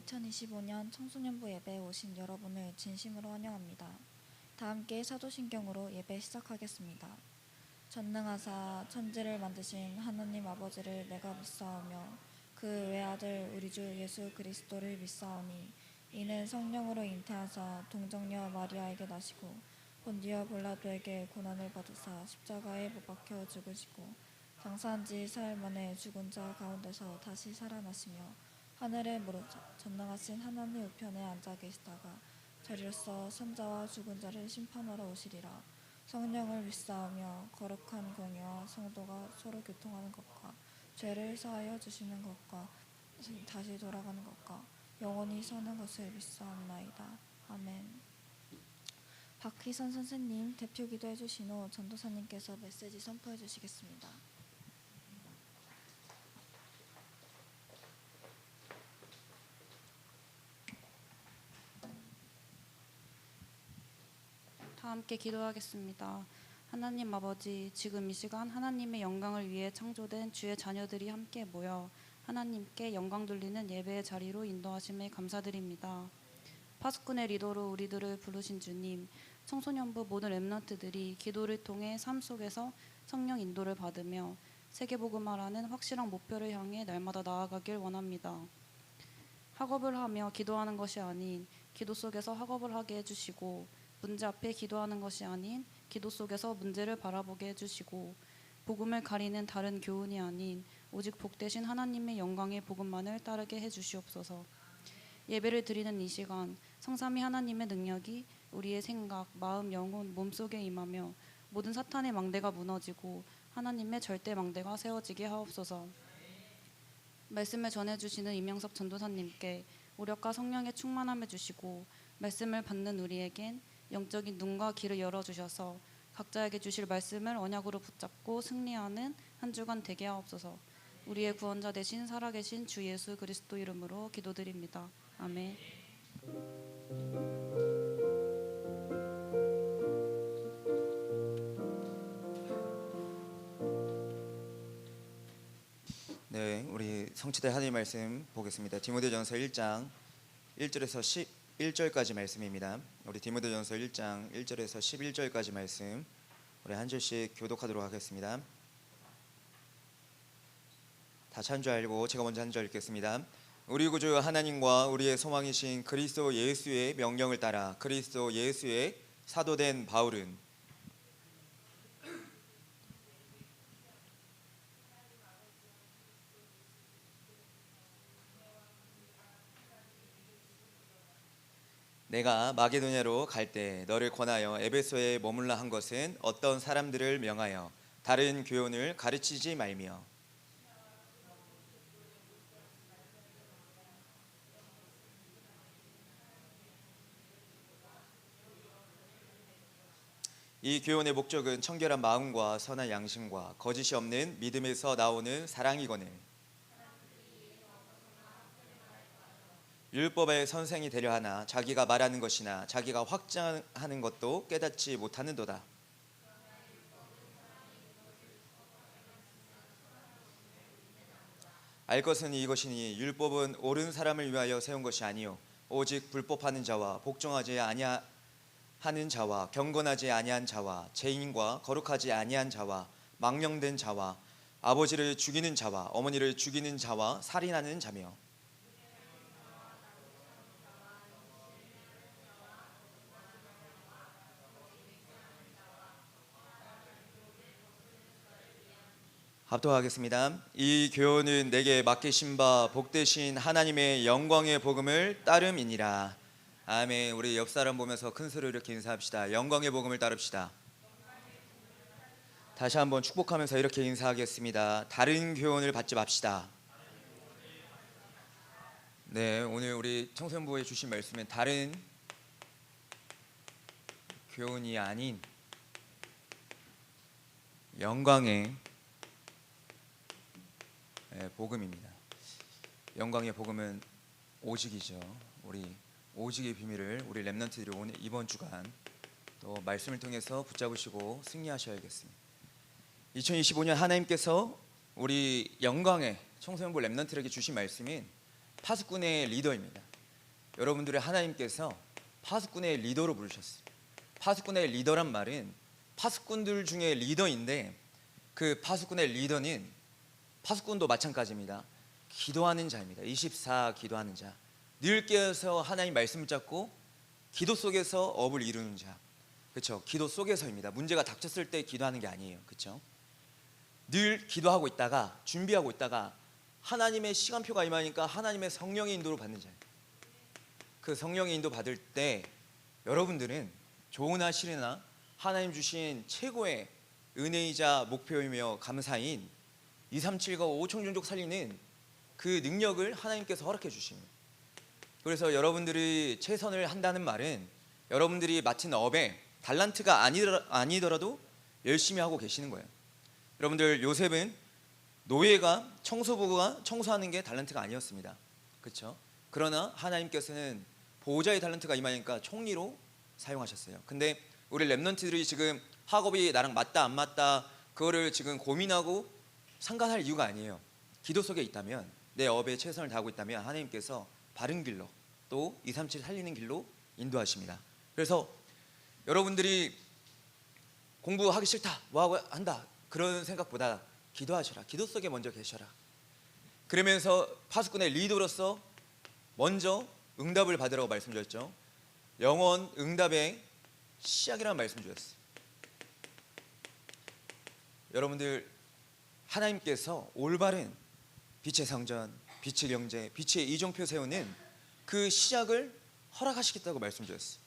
2025년 청소년부 예배에 오신 여러분을 진심으로 환영합니다. 다 함께 사도신경으로 예배 시작하겠습니다. 전능하사 천지를 만드신 하나님 아버지를 내가 믿사오며 그 외아들 우리 주 예수 그리스도를 믿사오니 이는 성령으로 잉태하사 동정녀 마리아에게 나시고 본디오 빌라도에게 고난을 받으사 십자가에 못 박혀 죽으시고 장사한 지 사흘 만에 죽은 자 가운데서 다시 살아나시며 하늘에 무르자 전능하신 하나님 우편에 앉아 계시다가 저리로서 산자와 죽은 자를 심판하러 오시리라. 성령을 믿사오며 거룩한 공의와 성도가 서로 교통하는 것과 죄를 사하여 주시는 것과 다시 돌아가는 것과 영원히 사는 것을 믿사옵나이다. 아멘. 박희선 선생님 대표 기도해 주신 후 전도사님께서 메시지 선포해 주시겠습니다. 다 함께 기도하겠습니다. 하나님 아버지, 지금 이 시간 하나님의 영광을 위해 창조된 주의 자녀들이 함께 모여 하나님께 영광 돌리는 예배의 자리로 인도하심에 감사드립니다. 파수꾼의 리더로 우리들을 부르신 주님, 청소년부 모든 렘넌트들이 기도를 통해 삶 속에서 성령 인도를 받으며 세계복음화라는 확실한 목표를 향해 날마다 나아가길 원합니다. 학업을 하며 기도하는 것이 아닌 기도 속에서 학업을 하게 해주시고, 문제 앞에 기도하는 것이 아닌 기도 속에서 문제를 바라보게 해주시고, 복음을 가리는 다른 교훈이 아닌 오직 복되신 하나님의 영광의 복음만을 따르게 해주시옵소서. 예배를 드리는 이 시간 성삼위 하나님의 능력이 우리의 생각, 마음, 영혼, 몸속에 임하며 모든 사탄의 망대가 무너지고 하나님의 절대 망대가 세워지게 하옵소서. 말씀을 전해주시는 이명섭 전도사님께 오력과 성령의 충만함을 주시고, 말씀을 받는 우리에겐 영적인 눈과 귀를 열어주셔서 각자에게 주실 말씀을 언약으로 붙잡고 승리하는 한 주간 되게 하옵소서. 우리의 구원자 되신 살아계신 주 예수 그리스도 이름으로 기도드립니다. 아멘. 네, 우리 성취대 하나님 말씀 보겠습니다. 디모데전서 1장 1절에서 11절까지 말씀입니다. 우리 디모데전서 1장 1절에서 11절까지 말씀 우리 한 절씩 교독하도록 하겠습니다. 다 찬 줄 알고 제가 먼저 한 절 읽겠습니다. 우리 구주 하나님과 우리의 소망이신 그리스도 예수의 명령을 따라 그리스도 예수의 사도된 바울은 내가 마게도냐로 갈 때 너를 권하여 에베소에 머물라 한 것은 어떤 사람들을 명하여 다른 교훈을 가르치지 말며 이 교훈의 목적은 청결한 마음과 선한 양심과 거짓이 없는 믿음에서 나오는 사랑이거늘 율법의 선생이 되려 하나 자기가 말하는 것이나 자기가 확증하는 것도 깨닫지 못하는도다. 알 것은 이것이니 율법은 옳은 사람을 위하여 세운 것이 아니요 오직 불법하는 자와 복종하지 아니하는 자와 경건하지 아니한 자와 죄인과 거룩하지 아니한 자와 망령된 자와 아버지를 죽이는 자와 어머니를 죽이는 자와 살인하는 자며 합독하겠습니다. 이 교훈은 내게 맡기신 바 복되신 하나님의 영광의 복음을 따름이니라. 아멘. 우리 옆 사람 보면서 큰 소리로 이렇게 인사합시다. 영광의 복음을 따릅시다. 다시 한번 축복하면서 이렇게 인사하겠습니다. 다른 교훈을 받지 맙시다. 네, 오늘 우리 청소년부에 주신 말씀은 다른 교훈이 아닌 영광의 복음입니다. 영광의 복음은 오직이죠. 우리 오직의 비밀을 우리 렘넌트들이 오늘 이번 주간 또 말씀을 통해서 붙잡으시고 승리하셔야겠습니다. 2025년 하나님께서 우리 영광의 청소년부 렘넌트에게 주신 말씀인 파수꾼의 리더입니다. 여러분들의 하나님께서 파수꾼의 리더로 부르셨어요. 파수꾼의 리더란 말은 파수꾼들 중에 리더인데 그 파수꾼의 리더는 파수꾼도 마찬가지입니다. 기도하는 자입니다. 24 기도하는 자. 늘 깨어서 하나님 말씀을 잡고 기도 속에서 업을 이루는 자. 그렇죠? 기도 속에서입니다. 문제가 닥쳤을 때 기도하는 게 아니에요. 그렇죠? 늘 기도하고 있다가 준비하고 있다가 하나님의 시간표가 임하니까 하나님의 성령의 인도를 받는 자예요. 그 성령의 인도 받을 때 여러분들은 좋으나 싫으나 하나님 주신 최고의 은혜이자 목표이며 감사인 237과 5천 종족 살리는 그 능력을 하나님께서 허락해 주십니다. 그래서 여러분들이 최선을 한다는 말은 여러분들이 맡은 업에 달란트가 아니더라도 열심히 하고 계시는 거예요. 여러분들 요셉은 노예가 청소부가 청소하는 게 달란트가 아니었습니다. 그렇죠? 그러나 하나님께서는 보호자의 달란트가 임하니까 총리로 사용하셨어요. 근데 우리 랩런트들이 지금 학업이 나랑 맞다 안 맞다 그거를 지금 고민하고 상관할 이유가 아니에요. 기도 속에 있다면 내 업에 최선을 다하고 있다면 하나님께서 바른 길로 또 237 살리는 길로 인도하십니다. 그래서 여러분들이 공부하기 싫다 뭐 한다 그런 생각보다 기도하셔라. 기도 속에 먼저 계셔라. 그러면서 파수꾼의 리더로서 먼저 응답을 받으라고 말씀드렸죠. 영원 응답의 시작이라는 말씀 주셨어요. 여러분들 하나님께서 올바른 빛의 성전, 빛의 경제, 빛의 이정표 세우는 그 시작을 허락하시겠다고 말씀 주셨어요.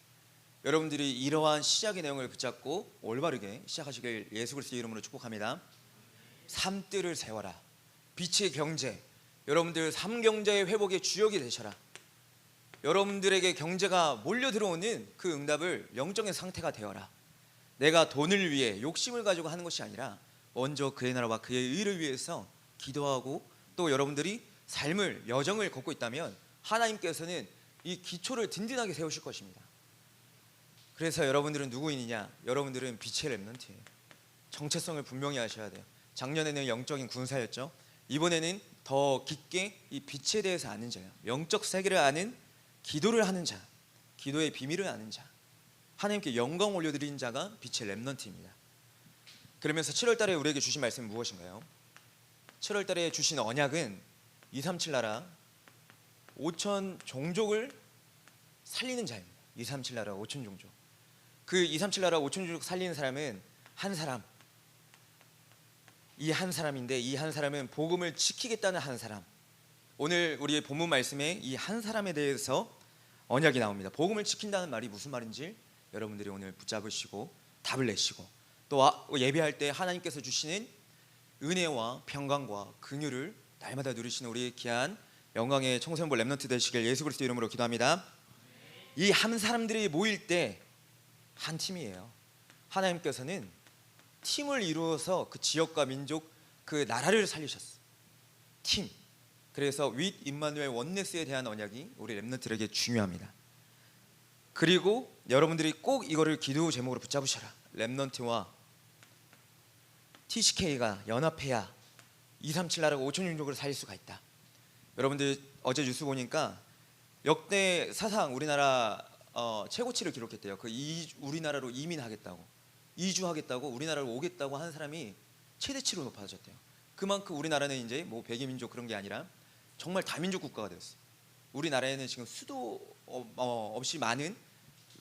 여러분들이 이러한 시작의 내용을 붙잡고 올바르게 시작하시길 예수 그리스도의 이름으로 축복합니다. 삶뜰을 세워라. 빛의 경제, 여러분들 삶경제의 회복의 주역이 되셔라. 여러분들에게 경제가 몰려 들어오는 그 응답을 영적인 상태가 되어라. 내가 돈을 위해 욕심을 가지고 하는 것이 아니라 먼저 그의 나라와 그의 의를 위해서 기도하고 또 여러분들이 삶을 여정을 걷고 있다면 하나님께서는 이 기초를 든든하게 세우실 것입니다. 그래서 여러분들은 누구이냐? 여러분들은 빛의 렘넌트예요. 정체성을 분명히 하셔야 돼요. 작년에는 영적인 군사였죠. 이번에는 더 깊게 이 빛에 대해서 아는 자예요. 영적 세계를 아는 기도를 하는 자, 기도의 비밀을 아는 자, 하나님께 영광 올려드리는 자가 빛의 렘넌트입니다. 그러면서 7월 달에 우리에게 주신 말씀은 무엇인가요? 7월 달에 주신 언약은 237 나라 5천 종족을 살리는 자입니다. 237 나라 5천 종족. 그 237 나라 5천 종족 살리는 사람은 한 사람. 이 한 사람인데 이 한 사람은 복음을 지키겠다는 한 사람. 오늘 우리의 본문 말씀에 이 한 사람에 대해서 언약이 나옵니다. 복음을 지킨다는 말이 무슨 말인지 여러분들이 오늘 붙잡으시고 답을 내시고 또 예배할 때 하나님께서 주시는 은혜와 평강과 긍휼을 날마다 누리시는 우리 귀한 영광의 청소년부 렘넌트 되시길 예수 그리스도 이름으로 기도합니다. 이 한 사람들이 모일 때 한 팀이에요. 하나님께서는 팀을 이루어서 그 지역과 민족 그 나라를 살리셨어요. 팀. 그래서 윗 임마누엘 원네스에 대한 언약이 우리 렘넌트에게 중요합니다. 그리고 여러분들이 꼭 이거를 기도 제목으로 붙잡으셔라. 렘넌트와 TCK가 연합해야 237 나라가 5천 종족을 살릴 수가 있다. 여러분들 어제 뉴스 보니까 역대 사상 우리나라 최고치를 기록했대요. 우리나라로 이민하겠다고, 이주하겠다고, 우리나라로 오겠다고 하는 사람이 최대치로 높아졌대요. 그만큼 우리나라는 이제 뭐 백이민족 그런 게 아니라 정말 다민족 국가가 되었어요. 우리나라에는 지금 수도 없이 많은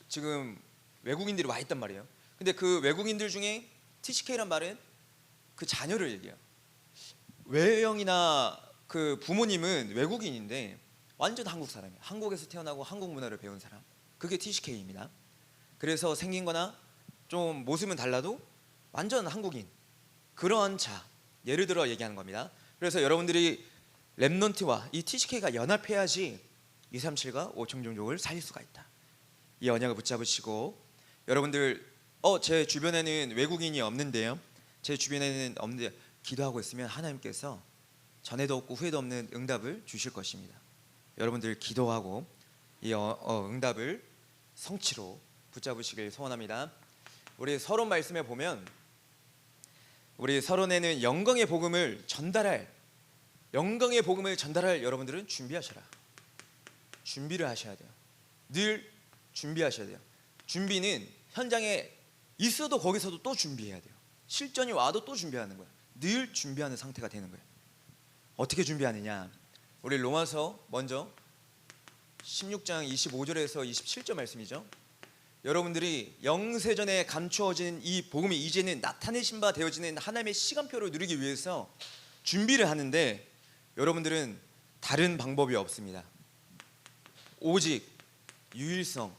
지금 외국인들이 와 있단 말이에요. 근데 그 외국인들 중에 TCK란 말은 그 자녀를 얘기해요. 외형이나 그 부모님은 외국인인데 완전 한국 사람이에요. 한국에서 태어나고 한국 문화를 배운 사람. 그게 TCK입니다. 그래서 생긴 거나 좀 모습은 달라도 완전 한국인. 그러한 자, 예를 들어 얘기하는 겁니다. 그래서 여러분들이 렘넌트와 이 TCK가 연합해야지 237과 5천 종족을 살릴 수가 있다. 이 언약을 붙잡으시고 여러분들 제 주변에는 외국인이 없는데요. 제 주변에는 없는데 기도하고 있으면 하나님께서 전에도 없고 후에도 없는 응답을 주실 것입니다. 여러분들 기도하고 이 응답을 성취로 붙잡으시길 소원합니다. 우리 서론 말씀에 보면 우리 서론에는 영광의 복음을 전달할 여러분들은 준비하셔라. 준비를 하셔야 돼요. 늘 준비하셔야 돼요. 준비는 현장에 있어도 거기서도 또 준비해야 돼요. 실전이 와도 또 준비하는 거예요. 늘 준비하는 상태가 되는 거예요. 어떻게 준비하느냐? 우리 로마서 먼저 16장 25절에서 27절 말씀이죠. 여러분들이 영세전에 감추어진 이 복음이 이제는 나타내신 바 되어지는 하나님의 시간표를 누리기 위해서 준비를 하는데, 여러분들은 다른 방법이 없습니다. 오직 유일성,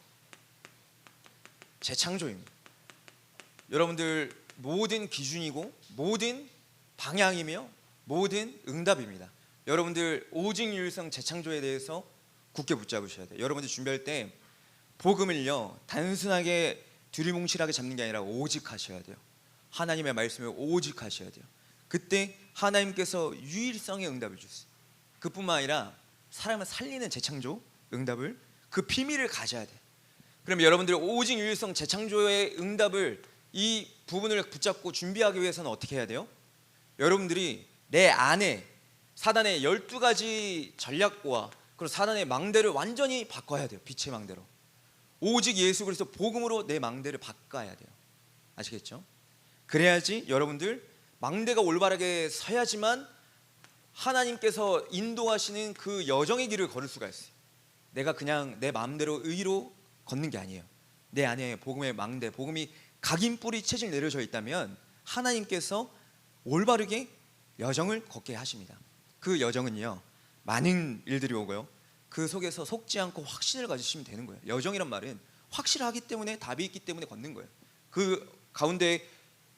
재창조입니다. 여러분들 모든 기준이고 모든 방향이며 모든 응답입니다. 여러분들 오직 유일성 재창조에 대해서 굳게 붙잡으셔야 돼요. 여러분들 준비할 때 복음을요 단순하게 두리뭉실하게 잡는 게 아니라 오직 하셔야 돼요. 하나님의 말씀을 오직 하셔야 돼요. 그때 하나님께서 유일성의 응답을 주세요. 그뿐만 아니라 사람을 살리는 재창조 응답을, 그 비밀을 가져야 돼요. 그럼 여러분들이 오직 유일성 재창조의 응답을, 이 부분을 붙잡고 준비하기 위해서는 어떻게 해야 돼요? 여러분들이 내 안에 사단의 12가지 전략과 그리고 사단의 망대를 완전히 바꿔야 돼요. 빛의 망대로. 오직 예수 그리스도 복음으로 내 망대를 바꿔야 돼요. 아시겠죠? 그래야지 여러분들 망대가 올바르게 서야지만 하나님께서 인도하시는 그 여정의 길을 걸을 수가 있어요. 내가 그냥 내 마음대로 의로 걷는 게 아니에요. 내 안에 복음의 망대, 복음이 각인뿌리 채질 내려져 있다면 하나님께서 올바르게 여정을 걷게 하십니다. 그 여정은요 많은 일들이 오고요, 그 속에서 속지 않고 확신을 가지시면 되는 거예요. 여정이란 말은 확실하기 때문에, 답이 있기 때문에 걷는 거예요. 그 가운데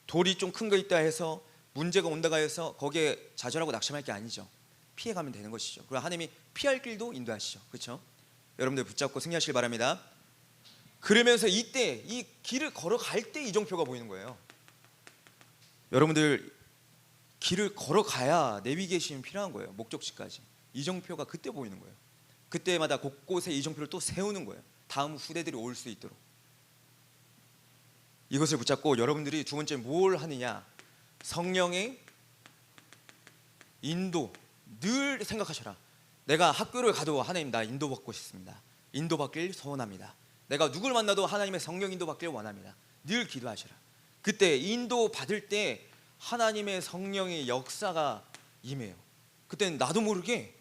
돌이 좀 큰 거 있다 해서 문제가 온다가 해서 거기에 좌절하고 낙심할 게 아니죠. 피해가면 되는 것이죠. 그리고 하나님이 피할 길도 인도하시죠. 그렇죠? 여러분들 붙잡고 승리하시길 바랍니다. 그러면서 이때 이 길을 걸어갈 때 이정표가 보이는 거예요. 여러분들 길을 걸어가야 내비게이션이 필요한 거예요. 목적지까지. 이정표가 그때 보이는 거예요. 그때마다 곳곳에 이정표를 또 세우는 거예요. 다음 후대들이 올 수 있도록. 이것을 붙잡고 여러분들이 두 번째 뭘 하느냐, 성령의 인도 늘 생각하셔라. 내가 학교를 가도 하나님 나 인도받고 싶습니다. 인도받길 소원합니다. 내가 누굴 만나도 하나님의 성령 인도받길 원합니다. 늘 기도하셔라. 그때 인도받을 때 하나님의 성령의 역사가 임해요. 그때는 나도 모르게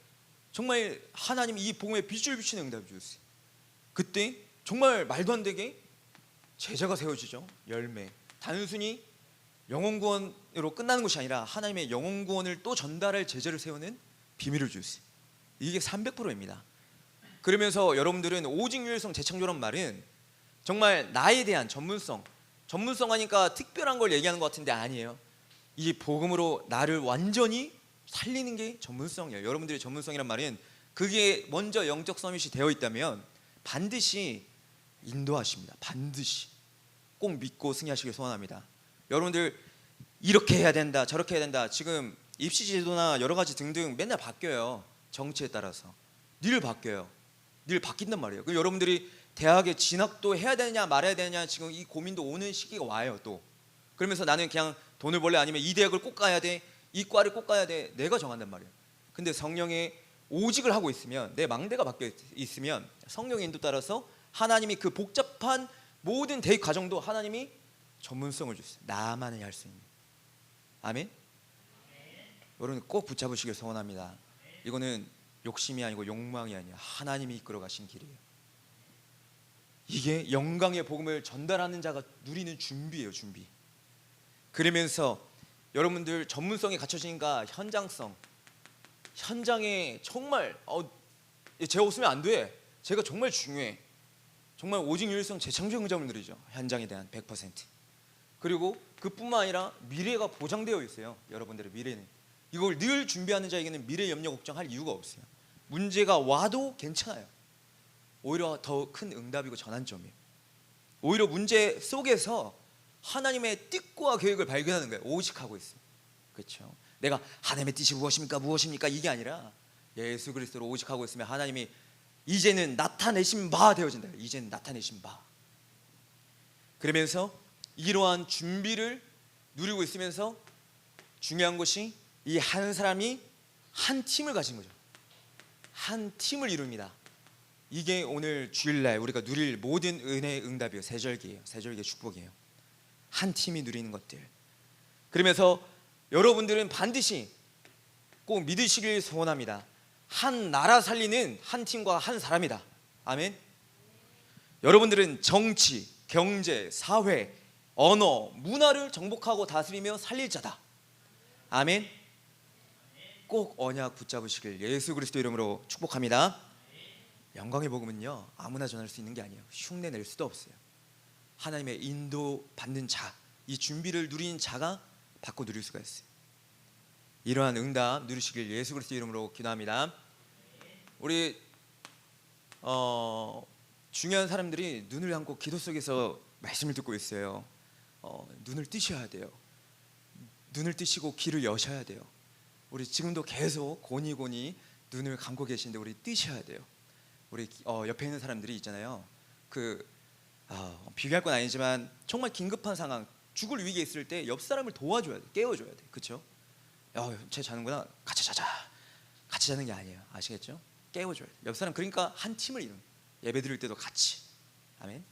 정말 하나님이 이 복음에 빛을 비추는 응답을 주세요. 그때 정말 말도 안 되게 제자가 세워지죠. 열매. 단순히 영혼구원으로 끝나는 것이 아니라 하나님의 영혼구원을 또 전달할 제자를 세우는 비밀을 주세요. 이게 300%입니다. 그러면서 여러분들은 오직 유일성 재창조란 말은 정말 나에 대한 전문성 하니까 특별한 걸 얘기하는 것 같은데 아니에요. 이 복음으로 나를 완전히 살리는 게 전문성이에요. 여러분들의 전문성이란 말은 그게 먼저 영적 서밋이 되어 있다면 반드시 인도하십니다. 반드시 꼭 믿고 승리하시길 소원합니다. 여러분들 이렇게 해야 된다, 저렇게 해야 된다. 지금 입시 제도나 여러 가지 등등 맨날 바뀌어요. 정치에 따라서 늘 바뀌어요. 늘 바뀐단 말이에요. 그럼 여러분들이 대학에 진학도 해야 되느냐 말아야 되느냐 지금 이 고민도 오는 시기가 와요. 또 그러면서 나는 그냥 돈을 벌래 아니면 이 대학을 꼭 가야 돼, 이 과를 꼭 가야 돼, 내가 정한단 말이에요. 근데 성령의 오직을 하고 있으면, 내 망대가 바뀌어 있으면 성령의 인도 따라서 하나님이 그 복잡한 모든 대입 과정도 하나님이 전문성을 주세요. 나만이 할 수 있는. 아멘. 여러분 꼭 붙잡으시길 소원합니다. 이거는 욕심이 아니고 욕망이 아니야. 하나님이 이끌어 가신 길이에요. 이게 영광의 복음을 전달하는 자가 누리는 준비예요. 준비. 그러면서 여러분들 전문성이 갖춰지니까 현장에 정말 제가 없으면 안 돼. 제가 정말 중요해. 정말 오직 유일성 재창조 응답을 누리죠. 현장에 대한 100%. 그리고 그뿐만 아니라 미래가 보장되어 있어요. 여러분들의 미래는. 이걸 늘 준비하는 자에게는 미래 염려 걱정할 이유가 없어요. 문제가 와도 괜찮아요. 오히려 더 큰 응답이고 전환점이에요. 오히려 문제 속에서 하나님의 뜻과 계획을 발견하는 거예요. 오직하고 있어요. 그렇죠? 내가 하나님의 뜻이 무엇입니까? 이게 아니라 예수 그리스도로 오직하고 있으면 하나님이 이제는 나타내신 바 되어진다. 이제는 나타내신 바. 그러면서 이러한 준비를 누리고 있으면서 중요한 것이 이 한 사람이 한 팀을 가진 거죠. 한 팀을 이룹니다. 이게 오늘 주일날 우리가 누릴 모든 은혜의 응답이에요. 세절기예요. 세절기의 축복이에요. 한 팀이 누리는 것들. 그러면서 여러분들은 반드시 꼭 믿으시길 소원합니다. 한 나라 살리는 한 팀과 한 사람이다. 아멘. 여러분들은 정치, 경제, 사회, 언어, 문화를 정복하고 다스리며 살릴 자다. 아멘. 꼭 언약 붙잡으시길 예수 그리스도 이름으로 축복합니다. 영광의 복음은요, 아무나 전할 수 있는 게 아니에요. 흉내 낼 수도 없어요. 하나님의 인도 받는 자, 이 준비를 누린 자가 받고 누릴 수가 있어요. 이러한 응답 누리시길 예수 그리스도 이름으로 기도합니다. 우리 중요한 사람들이 눈을 감고 기도 속에서 말씀을 듣고 있어요. 눈을 뜨셔야 돼요. 눈을 뜨시고 귀를 여셔야 돼요. 우리 지금도 계속 고니고니 눈을 감고 계신데 우리 뜨셔야 돼요. 우리 옆에 있는 사람들이 있잖아요. 비교할 건 아니지만 정말 긴급한 상황, 죽을 위기에 있을 때 옆 사람을 도와줘야 돼, 깨워줘야 돼, 그렇죠? 쟤 자는구나, 같이 자자. 같이 자는 게 아니에요, 아시겠죠? 깨워줘야 돼. 옆 사람, 그러니까 한 팀을 이루는, 예배 드릴 때도 같이. 아멘.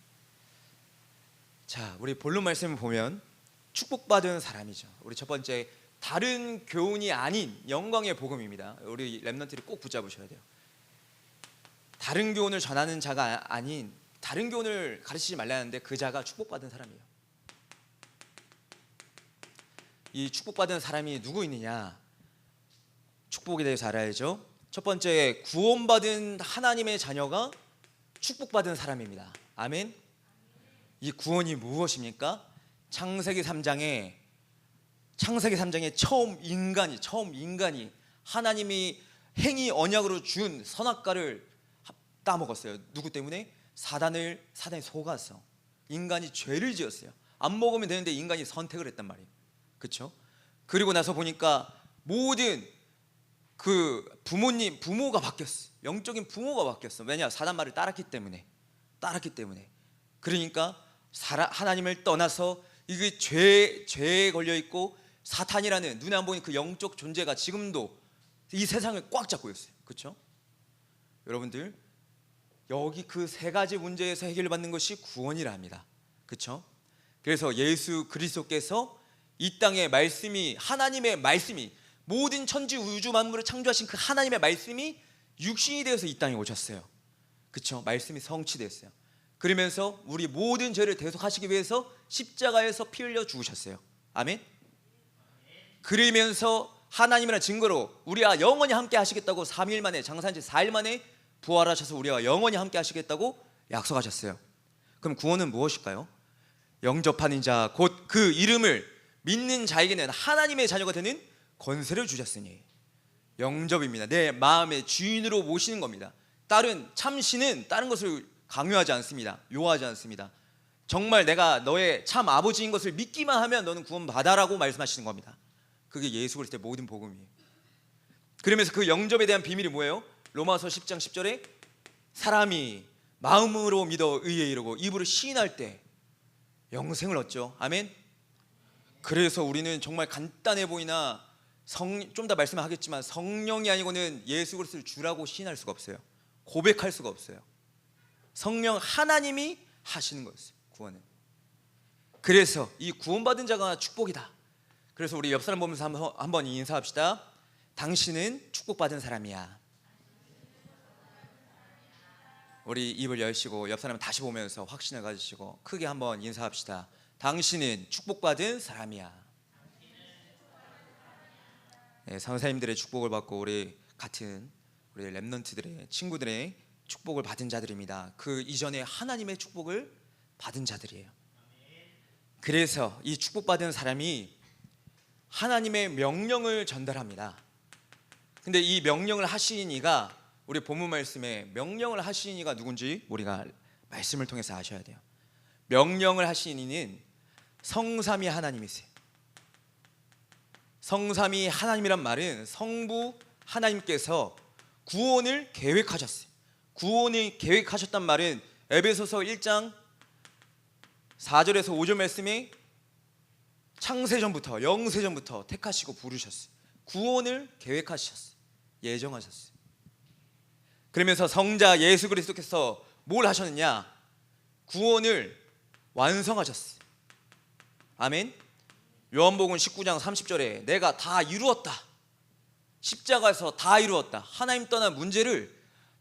자, 우리 본론 말씀을 보면 축복받은 사람이죠. 우리 첫 번째, 다른 교훈이 아닌 영광의 복음입니다. 우리 렘넌트를 꼭 붙잡으셔야 돼요. 다른 교훈을 전하는 자가 아닌, 다른 교훈을 가르치지 말라는데 그 자가 축복받은 사람이에요. 이 축복받은 사람이 누구 있느냐? 축복에 대해서 알아야죠. 첫 번째, 구원받은 하나님의 자녀가 축복받은 사람입니다. 아멘. 이 구원이 무엇입니까? 창세기 3장에 처음 인간이 하나님이 행위 언약으로 준 선악과를 따먹었어요. 누구 때문에? 사단이 속아서. 인간이 죄를 지었어요. 안 먹으면 되는데 인간이 선택을 했단 말이에요. 그렇죠? 그리고 나서 보니까 모든 부모가 바뀌었어. 영적인 부모가 바뀌었어. 왜냐? 사단 말을 따랐기 때문에. 그러니까 하나님을 떠나서 이게 죄에 걸려 있고 사탄이라는 눈에 안 보이는 그 영적 존재가 지금도 이 세상을 꽉 잡고 있어요. 그렇죠? 여러분들, 여기 그 세 가지 문제에서 해결받는 것이 구원이라 합니다. 그렇죠? 그래서 예수 그리스도께서 이 땅의 말씀이, 하나님의 말씀이, 모든 천지 우주 만물을 창조하신 그 하나님의 말씀이 육신이 되어서 이 땅에 오셨어요. 그렇죠? 말씀이 성취됐어요. 그러면서 우리 모든 죄를 대속하시기 위해서 십자가에서 피 흘려 죽으셨어요. 아멘. 그러면서 하나님이라는 증거로 우리와 영원히 함께 하시겠다고 3일 만에, 장사한 지 4일 만에 부활하셔서 우리와 영원히 함께 하시겠다고 약속하셨어요. 그럼 구원은 무엇일까요? 영접하는 자, 곧 그 이름을 믿는 자에게는 하나님의 자녀가 되는 권세를 주셨으니. 영접입니다. 내 마음의 주인으로 모시는 겁니다. 참신은 다른 것을 강요하지 않습니다. 요하지 않습니다. 정말 내가 너의 참 아버지인 것을 믿기만 하면 너는 구원받아라고 말씀하시는 겁니다. 그게 예수 그리스도의 모든 복음이에요. 그러면서 그 영접에 대한 비밀이 뭐예요? 로마서 10장 10절에 사람이 마음으로 믿어 의에 이르고 입으로 시인할 때 영생을 얻죠. 아멘. 그래서 우리는 정말 간단해 보이나 좀 더 말씀하겠지만 성령이 아니고는 예수 그리스도를 주라고 시인할 수가 없어요. 고백할 수가 없어요. 성령 하나님이 하시는 거였어요, 구원은. 그래서 이 구원받은 자가 축복이다. 그래서 우리 옆 사람 보면서 한번 인사합시다. 당신은 축복받은 사람이야. 우리 입을 열시고 옆 사람 다시 보면서 확신을 가지시고 크게 한번 인사합시다. 당신은 축복받은 사람이야. 네, 선생님들의 축복을 받고 우리 렘넌트들의 친구들의 축복을 받은 자들입니다. 그 이전에 하나님의 축복을 받은 자들이에요. 그래서 이 축복받은 사람이 하나님의 명령을 전달합니다. 근데 이 명령을 하신 이가, 우리 본문 말씀에 명령을 하신 이가 누군지 우리가 말씀을 통해서 아셔야 돼요. 명령을 하신 이는 성삼위 하나님이세요. 성삼위 하나님이란 말은 성부 하나님께서 구원을 계획하셨어요. 구원을 계획하셨단 말은 에베소서 1장 4절에서 5절 말씀에 창세전부터, 영세전부터 택하시고 부르셨어요. 구원을 계획하셨어요. 예정하셨어요. 그러면서 성자 예수 그리스도께서 뭘 하셨느냐? 구원을 완성하셨어요. 아멘. 요한복음 19장 30절에 내가 다 이루었다, 십자가에서 다 이루었다, 하나님 떠난 문제를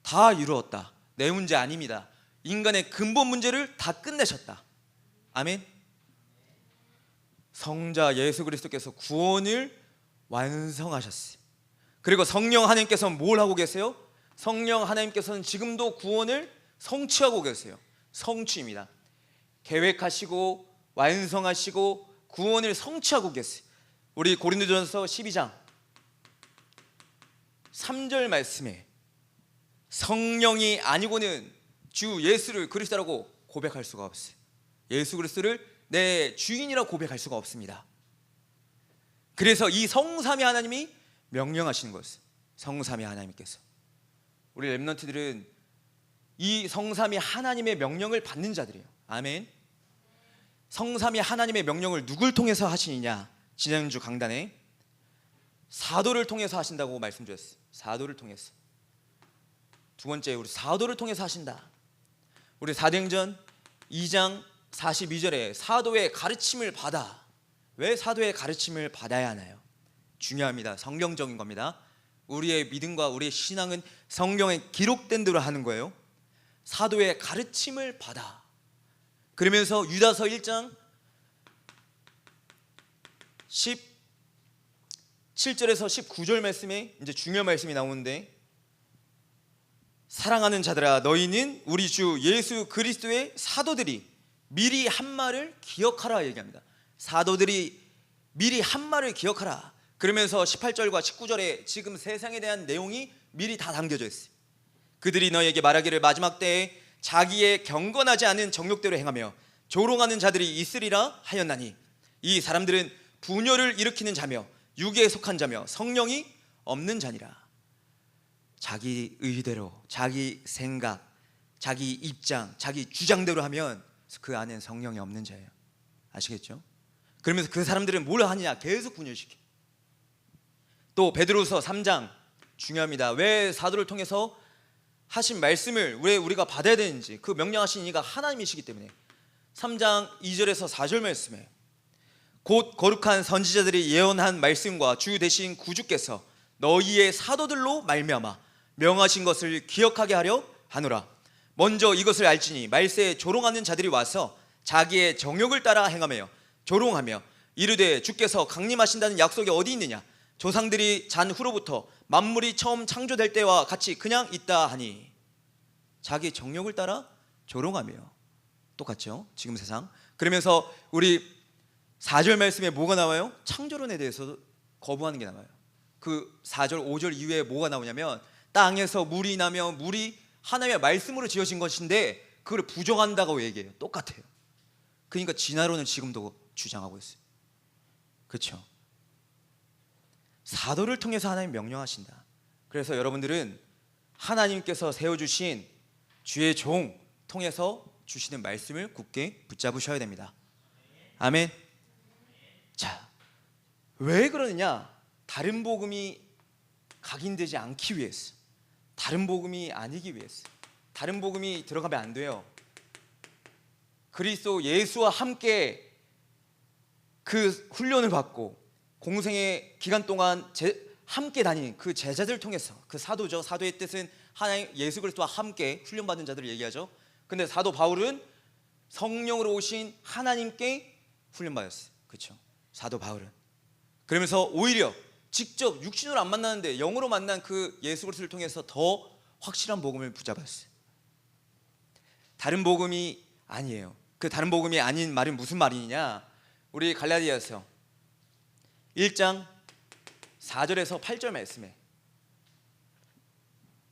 다 이루었다, 내 문제 아닙니다, 인간의 근본 문제를 다 끝내셨다. 아멘. 성자 예수 그리스도께서 구원을 완성하셨어요. 그리고 성령 하나님께서는 뭘 하고 계세요? 성령 하나님께서는 지금도 구원을 성취하고 계세요. 성취입니다. 계획하시고 완성하시고 구원을 성취하고 계세요. 우리 고린도전서 12장 3절 말씀에 성령이 아니고는 주 예수를 그리스도라고 고백할 수가 없어요. 예수 그리스도를 내 주인이라고 고백할 수가 없습니다. 그래서 이 성삼위 하나님이 명령하시는 것이에요. 성삼위 하나님께서. 우리 렘넌트들은 이 성삼위 하나님의 명령을 받는 자들이에요. 아멘. 성삼위 하나님의 명령을 누굴 통해서 하시느냐? 지난주 강단에 사도를 통해서 하신다고 말씀드렸어요. 사도를 통해서. 두 번째, 우리 사도를 통해서 하신다. 우리 사도행전 2장 42절에 사도의 가르침을 받아. 왜 사도의 가르침을 받아야 하나요? 중요합니다. 성경적인 겁니다. 우리의 믿음과 우리의 신앙은 성경에 기록된 대로 하는 거예요. 사도의 가르침을 받아. 그러면서 유다서 1장 17절에서 19절 말씀에 이제 중요한 말씀이 나오는데, 사랑하는 자들아 너희는 우리 주 예수 그리스도의 사도들이 미리 한 말을 기억하라 얘기합니다. 사도들이 미리 한 말을 기억하라. 그러면서 18절과 19절에 지금 세상에 대한 내용이 미리 다 담겨져 있어요. 그들이 너에게 말하기를 마지막 때에 자기의 경건하지 않은 정욕대로 행하며 조롱하는 자들이 있으리라 하였나니 이 사람들은 분열을 일으키는 자며 육에 속한 자며 성령이 없는 자니라. 자기 의대로, 자기 생각, 자기 입장, 자기 주장대로 하면 그 안엔 성령이 없는 자예요. 아시겠죠? 그러면서 그 사람들은 뭘 하느냐? 계속 분열시켜. 또 베드로서 3장 중요합니다. 왜 사도를 통해서 하신 말씀을 왜 우리가 받아야 되는지, 그 명령하신 이가 하나님이시기 때문에 3장 2절에서 4절 말씀에 곧 거룩한 선지자들이 예언한 말씀과 주 대신 구주께서 너희의 사도들로 말미암아 명하신 것을 기억하게 하려 하노라. 먼저 이것을 알지니 말세에 조롱하는 자들이 와서 자기의 정욕을 따라 행하며 조롱하며 이르되 주께서 강림하신다는 약속이 어디 있느냐? 조상들이 잔 후로부터 만물이 처음 창조될 때와 같이 그냥 있다 하니. 자기 정욕을 따라 조롱하며. 똑같죠? 지금 세상. 그러면서 우리 4절 말씀에 뭐가 나와요? 창조론에 대해서 거부하는 게 나와요. 그 4절 5절 이후에 뭐가 나오냐면 땅에서 물이 나며 물이 하나님의 말씀으로 지어진 것인데 그걸 부정한다고 얘기해요. 똑같아요. 그러니까 진화론은 지금도 주장하고 있어요. 그렇죠? 사도를 통해서 하나님 명령하신다. 그래서 여러분들은 하나님께서 세워주신 주의 종 통해서 주시는 말씀을 굳게 붙잡으셔야 됩니다. 아멘. 자, 왜 그러느냐? 다른 복음이 각인되지 않기 위해서, 다른 복음이 아니기 위해서. 다른 복음이 들어가면 안 돼요. 그리스도 예수와 함께 그 훈련을 받고 공생의 기간 동안 함께 다닌 그 제자들 통해서, 그 사도죠. 사도의 뜻은 하나님 예수 그리스도와 함께 훈련받은 자들을 얘기하죠. 근데 사도 바울은 성령으로 오신 하나님께 훈련받았어요. 그렇죠? 사도 바울은. 그러면서 오히려 직접 육신으로 안 만나는데 영으로 만난 그 예수 그리스도를 통해서 더 확실한 복음을 붙잡았어요. 다른 복음이 아니에요. 그 다른 복음이 아닌 말은 무슨 말이냐? 우리 갈라디아서 1장 4절에서 8절 말씀에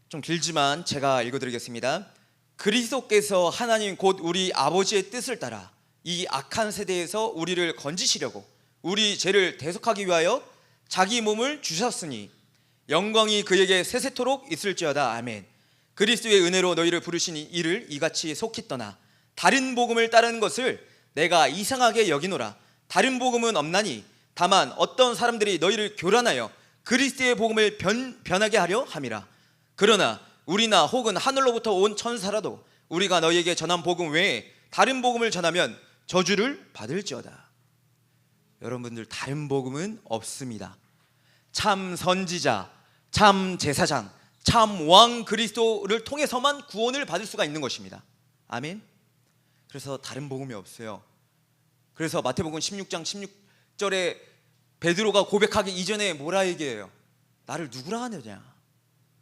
좀 길지만 제가 읽어드리겠습니다. 그리스도께서 하나님 곧 우리 아버지의 뜻을 따라 이 악한 세대에서 우리를 건지시려고 우리 죄를 대속하기 위하여 자기 몸을 주셨으니 영광이 그에게 세세토록 있을지어다. 아멘. 그리스도의 은혜로 너희를 부르신 이를 이같이 속히 떠나 다른 복음을 따르는 것을 내가 이상하게 여기노라. 다른 복음은 없나니 다만 어떤 사람들이 너희를 교란하여 그리스도의 복음을 변하게 하려 함이라. 그러나 우리나 혹은 하늘로부터 온 천사라도 우리가 너희에게 전한 복음 외에 다른 복음을 전하면 저주를 받을지어다. 여러분들, 다른 복음은 없습니다. 참 선지자, 참 제사장, 참 왕 그리스도를 통해서만 구원을 받을 수가 있는 것입니다. 아멘. 그래서 다른 복음이 없어요. 그래서 마태복음 16장 16절에 베드로가 고백하기 이전에 뭐라 얘기해요? 나를 누구라 하느냐?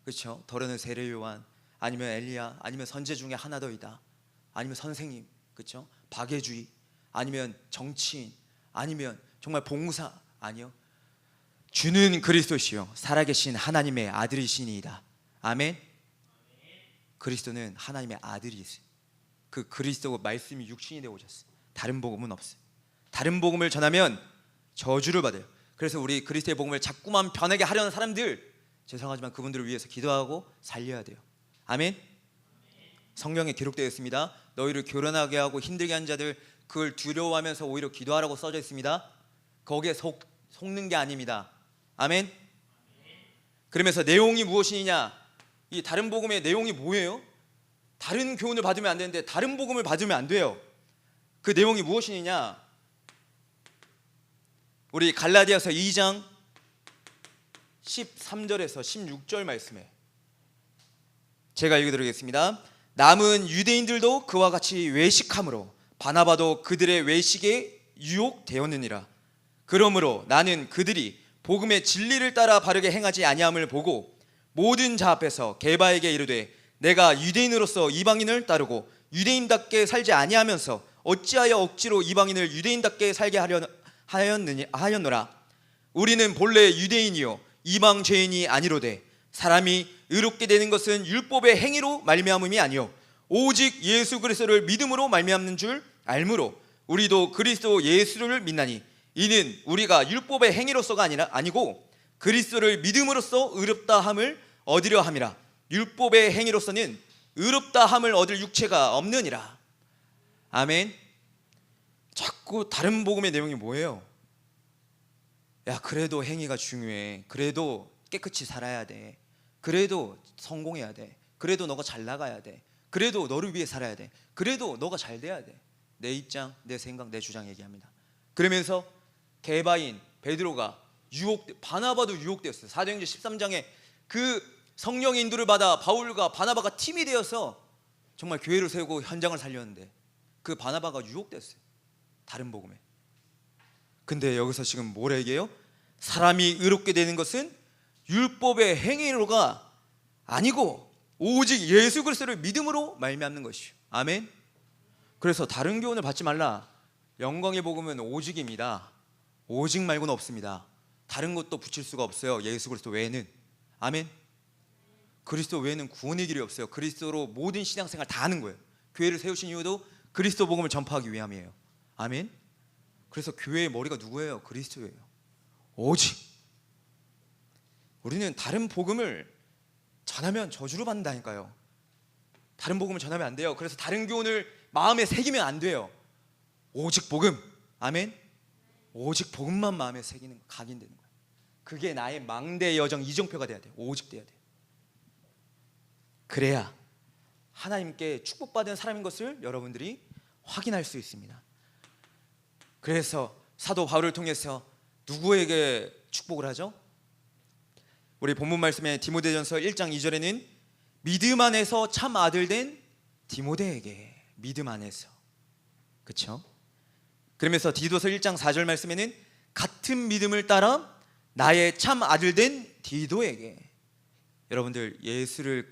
그렇죠? 더러는 세례 요한, 아니면 엘리야, 아니면 선제 중에 하나 더이다, 아니면 선생님, 그렇죠? 박애주의, 아니면 정치인, 아니면 정말 봉사, 아니요, 주는 그리스도시요 살아계신 하나님의 아들이시니이다. 아멘. 그리스도는 하나님의 아들이세요. 그 그리스도 말씀이 육신이 되어 오셨어요. 다른 복음은 없어요. 다른 복음을 전하면 저주를 받아요. 그래서 우리 그리스도의 복음을 자꾸만 변하게 하려는 사람들, 죄송하지만 그분들을 위해서 기도하고 살려야 돼요. 아멘. 성경에 기록되어 있습니다. 너희를 교련하게 하고 힘들게 한 자들, 그걸 두려워하면서 오히려 기도하라고 써져 있습니다. 거기에 속는 게 아닙니다. 아멘. 그러면서 내용이 무엇이냐? 이 다른 복음의 내용이 뭐예요? 다른 교훈을 받으면 안 되는데 다른 복음을 받으면 안 돼요. 그 내용이 무엇이냐? 우리 갈라디아서 2장 13절에서 16절 말씀에 제가 읽어드리겠습니다. 남은 유대인들도 그와 같이 외식함으로 바나바도 그들의 외식에 유혹되었느니라. 그러므로 나는 그들이 복음의 진리를 따라 바르게 행하지 아니함을 보고 모든 자 앞에서 게바에게 이르되 내가 유대인으로서 이방인을 따르고 유대인답게 살지 아니하면서 어찌하여 억지로 이방인을 유대인답게 살게 하였노라. 우리는 본래 유대인이요 이방 죄인이 아니로되 사람이 의롭게 되는 것은 율법의 행위로 말미암음이 아니요 오직 예수 그리스도를 믿음으로 말미암는 줄 알므로 우리도 그리스도 예수를 믿나니 이는 우리가 율법의 행위로서가 아니고 그리스도를 믿음으로써 의롭다 함을 얻으려 함이라. 율법의 행위로서는 의롭다 함을 얻을 육체가 없느니라. 아멘. 자꾸 다른 복음의 내용이 뭐예요? 야, 그래도 행위가 중요해. 그래도 깨끗이 살아야 돼. 그래도 성공해야 돼. 그래도 너가 잘 나가야 돼. 그래도 너를 위해 살아야 돼. 그래도 너가 잘 돼야 돼. 내 입장, 내 생각, 내 주장 얘기합니다. 그러면서 게바인 베드로가 바나바도 유혹되었어요. 사도행전 13장에 그 성령의 인도를 받아 바울과 바나바가 팀이 되어서 정말 교회를 세우고 현장을 살렸는데 그 바나바가 유혹됐어요. 다른 복음에. 근데 여기서 지금 뭐라 얘기해요? 사람이 의롭게 되는 것은 율법의 행위로가 아니고 오직 예수 그리스도를 믿음으로 말미암는 것이요. 아멘. 그래서 다른 교훈을 받지 말라. 영광의 복음은 오직입니다. 오직 말고는 없습니다. 다른 것도 붙일 수가 없어요. 예수 그리스도 외에는. 아멘. 그리스도 외에는 구원의 길이 없어요. 그리스도로 모든 신앙생활 다 하는 거예요. 교회를 세우신 이유도 그리스도 복음을 전파하기 위함이에요. 아멘. 그래서 교회의 머리가 누구예요? 그리스도예요. 오직. 우리는 다른 복음을 전하면 저주를 받는다니까요. 다른 복음을 전하면 안 돼요. 그래서 다른 교훈을 마음에 새기면 안 돼요. 오직 복음. 아멘. 오직 복음만 마음에 새기는, 각인되는 거예요. 그게 나의 망대 여정 이정표가 돼야 돼요. 오직 돼야 돼요. 그래야 하나님께 축복받은 사람인 것을 여러분들이 확인할 수 있습니다. 그래서 사도 바울을 통해서 누구에게 축복을 하죠? 우리 본문 말씀에 디모데전서 1장 2절에는 믿음 안에서 참 아들 된 디모데에게, 믿음 안에서. 그렇죠? 그러면서 디도서 1장 4절 말씀에는 같은 믿음을 따라 나의 참 아들 된 디도에게. 여러분들, 예수를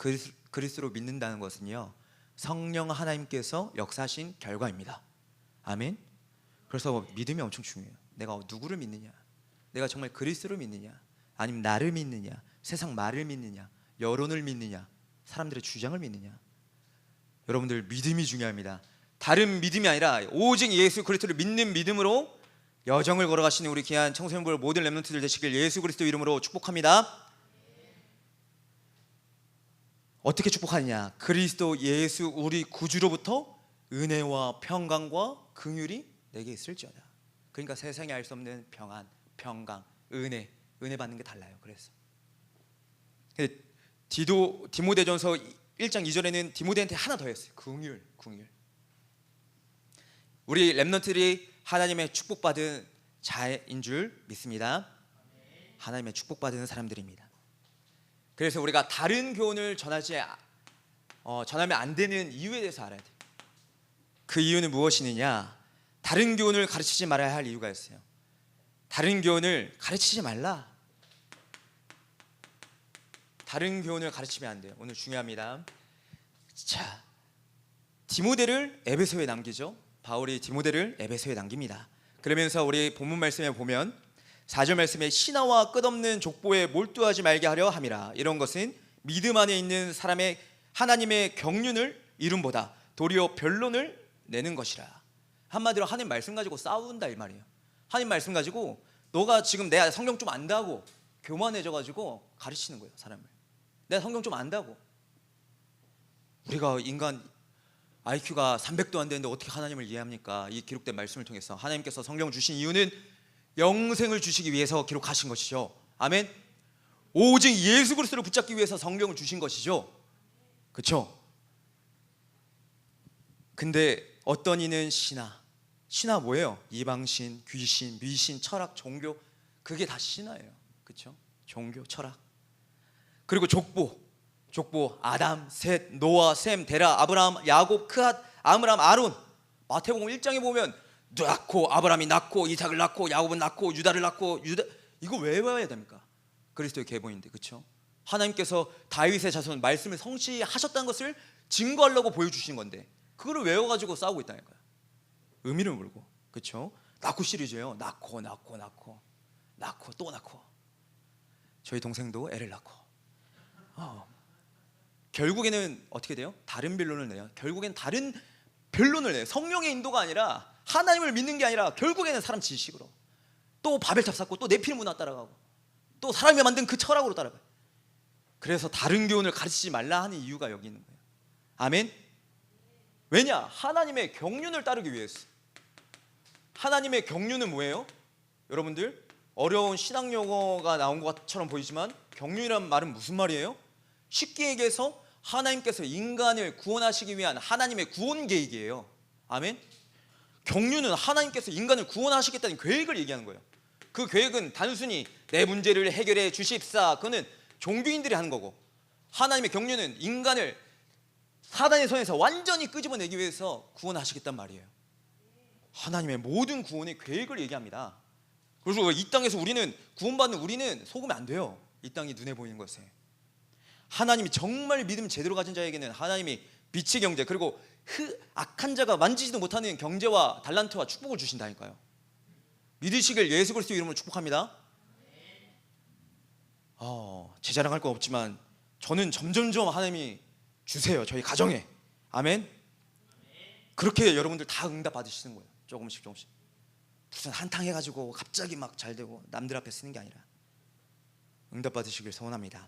그리스도로 믿는다는 것은요, 성령 하나님께서 역사하신 결과입니다. 아멘. 그래서 믿음이 엄청 중요해요. 내가 누구를 믿느냐, 내가 정말 그리스도를 믿느냐, 아니면 나를 믿느냐, 세상 말을 믿느냐, 여론을 믿느냐, 사람들의 주장을 믿느냐. 여러분들, 믿음이 중요합니다. 다른 믿음이 아니라 오직 예수 그리스도를 믿는 믿음으로 여정을 걸어가시는 우리 귀한 청소년부 모든 렘넌트들 되시길 예수 그리스도 이름으로 축복합니다. 어떻게 축복하느냐? 그리스도 예수 우리 구주로부터 은혜와 평강과 긍휼이 내게 있을지어다. 그러니까 세상에 알 수 없는 평안, 평강, 은혜 받는 게 달라요. 그래서 디모데전서 1장 2절에는 디모데한테 하나 더 했어요. 긍휼. 우리 렘넌트들이 하나님의 축복받은 자인 줄 믿습니다. 하나님의 축복받은 사람들입니다. 그래서 우리가 다른 교훈을 전하면 안 되는 이유에 대해서 알아야 돼요. 그 이유는 무엇이느냐? 다른 교훈을 가르치지 말아야 할 이유가 있어요. 다른 교훈을 가르치지 말라. 다른 교훈을 가르치면 안 돼요. 오늘 중요합니다. 자, 디모데를 에베소에 남기죠. 바울이 디모데를 에베소에 남깁니다. 그러면서 우리 본문 말씀에 보면 4절 말씀에 신하와 끝없는 족보에 몰두하지 말게 하려 함이라. 이런 것은 믿음 안에 있는 사람의 하나님의 경륜을 이름보다 도리어 변론을 내는 것이라. 한마디로 하나님 말씀 가지고 싸운다 이 말이에요. 하나님 말씀 가지고 너가 지금 내가 성경 좀 안다고 교만해져 가지고 가르치는 거예요. 사람을. 내가 성경 좀 안다고. 우리가 인간 IQ가 300도 안 되는데 어떻게 하나님을 이해합니까? 이 기록된 말씀을 통해서 하나님께서 성경을 주신 이유는 영생을 주시기 위해서 기록하신 것이죠. 아멘. 오직 예수 그리스도를 붙잡기 위해서 성경을 주신 것이죠. 그렇죠? 근데 어떤 이는 신화 뭐예요? 이방신, 귀신, 미신, 철학, 종교, 그게 다 신화예요. 그렇죠? 종교, 철학. 그리고 족보 아담, 셋, 노아, 셈, 데라, 아브라함, 야곱, 크핫, 아므람, 아론. 마태복음 1장에 보면 낳고 아브라함이 낳고 이삭을 낳고 야곱은 낳고 유다를 낳고 이거 왜 외워야 됩니까? 그리스도의 계보인데. 그렇죠? 하나님께서 다윗의 자손 말씀을 성취하셨다는 것을 증거하려고 보여주신 건데 그거를 외워가지고 싸우고 있다는 거예요. 의미를 모르고. 그렇죠? 낳고 시리즈예요. 낳고 또 낳고. 저희 동생도 애를 낳고. 결국에는 어떻게 돼요? 다른 변론을 내요. 결국엔 다른 변론을 내요. 성령의 인도가 아니라 하나님을 믿는 게 아니라 결국에는 사람 지식으로 또 바벨탑 쌓고 또 네필 문화 따라가고 또 사람이 만든 그 철학으로 따라가요. 그래서 다른 교훈을 가르치지 말라 하는 이유가 여기 있는 거예요. 아멘. 왜냐? 하나님의 경륜을 따르기 위해서. 하나님의 경륜은 뭐예요? 여러분들 어려운 신학 용어가 나온 것처럼 보이지만 경륜이란 말은 무슨 말이에요? 쉽게 얘기해서 하나님께서 인간을 구원하시기 위한 하나님의 구원 계획이에요. 아멘. 경륜은 하나님께서 인간을 구원하시겠다는 계획을 얘기하는 거예요. 그 계획은 단순히 내 문제를 해결해 주십사, 그거는 종교인들이 하는 거고, 하나님의 경륜은 인간을 사단의 손에서 완전히 끄집어내기 위해서 구원하시겠단 말이에요. 하나님의 모든 구원의 계획을 얘기합니다. 그래서 이 땅에서 우리는 구원받는 우리는 속으면 안 돼요. 이 땅이 눈에 보이는 것에. 하나님이 정말 믿음 제대로 가진 자에게는 하나님이 빛의 경제, 그리고 악한 자가 만지지도 못하는 경제와 달란트와 축복을 주신다니까요. 믿으시길 예수 그리스도 이름으로 축복합니다. 제 자랑할 건 없지만 저는 점점점 하나님이 주세요. 저희 가정에. 아멘. 그렇게 여러분들 다 응답 받으시는 거예요. 조금씩 무슨 한탕 해가지고 갑자기 막 잘 되고 남들 앞에 쓰는 게 아니라 응답 받으시길 소원합니다.